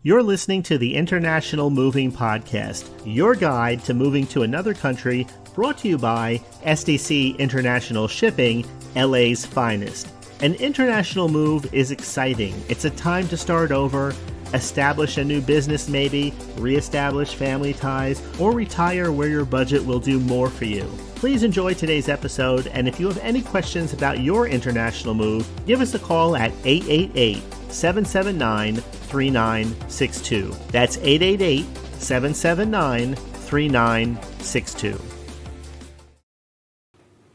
You're listening to the International Moving Podcast, your guide to moving to another country, brought to you by SDC International Shipping, LA's finest. An international move is exciting. It's a time to start over, establish a new business maybe, reestablish family ties, or retire where your budget will do more for you. Please enjoy today's episode, and if you have any questions about your international move, give us a call at 888-779-3962. That's 888-779-3962.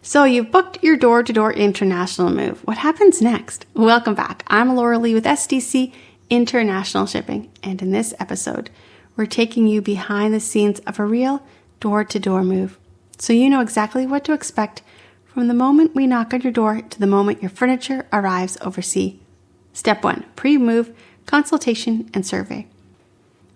So you've booked your door-to-door international move. What happens next? Welcome back. I'm Laura Lee with SDC International Shipping, and in this episode, we're taking you behind the scenes of a real door-to-door move, so you know exactly what to expect from the moment we knock on your door to the moment your furniture arrives overseas. Step 1, pre-move consultation and survey.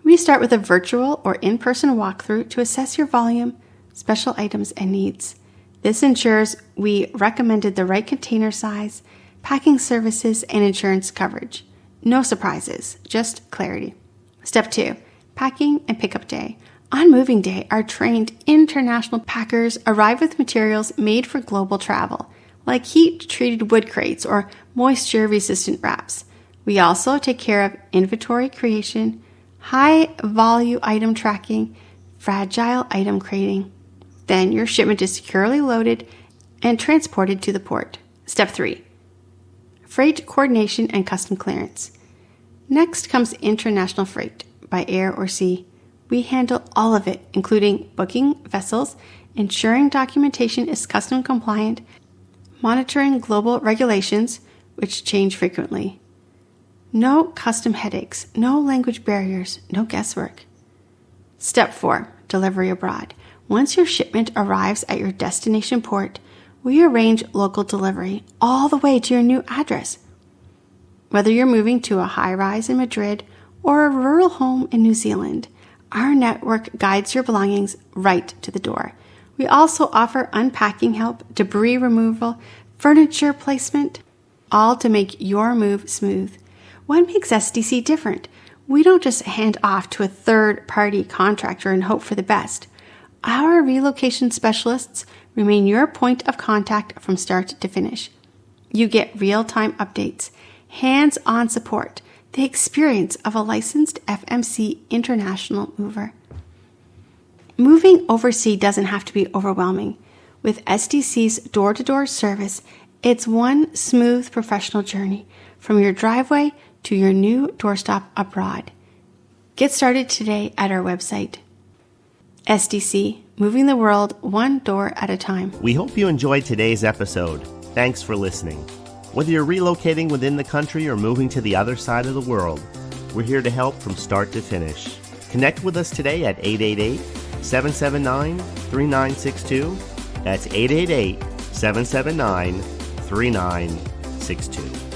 We start with a virtual or in-person walkthrough to assess your volume, special items, and needs. This ensures we recommended the right container size, packing services, and insurance coverage. No surprises, just clarity. Step 2, packing and pickup day. On moving day, our trained international packers arrive with materials made for global travel, like heat-treated wood crates or moisture-resistant wraps. We also take care of inventory creation, high-value item tracking, fragile item crating. Then your shipment is securely loaded and transported to the port. Step 3, freight coordination and custom clearance. Next comes international freight, by air or sea. We handle all of it, including booking vessels, ensuring documentation is custom compliant, monitoring global regulations, which change frequently. No custom headaches, no language barriers, no guesswork. Step 4, delivery abroad. Once your shipment arrives at your destination port, we arrange local delivery all the way to your new address. Whether you're moving to a high-rise in Madrid or a rural home in New Zealand, our network guides your belongings right to the door. We also offer unpacking help, debris removal, furniture placement, all to make your move smooth. What makes SDC different? We don't just hand off to a third-party contractor and hope for the best. Our relocation specialists remain your point of contact from start to finish. You get real-time updates, hands-on support, the experience of a licensed FMC international mover. Moving overseas doesn't have to be overwhelming. With SDC's door-to-door service, it's one smooth professional journey from your driveway to your new doorstop abroad. Get started today at our website. SDC, moving the world one door at a time. We hope you enjoyed today's episode. Thanks for listening. Whether you're relocating within the country or moving to the other side of the world, we're here to help from start to finish. Connect with us today at 888-779-3962. That's 888-779-3962.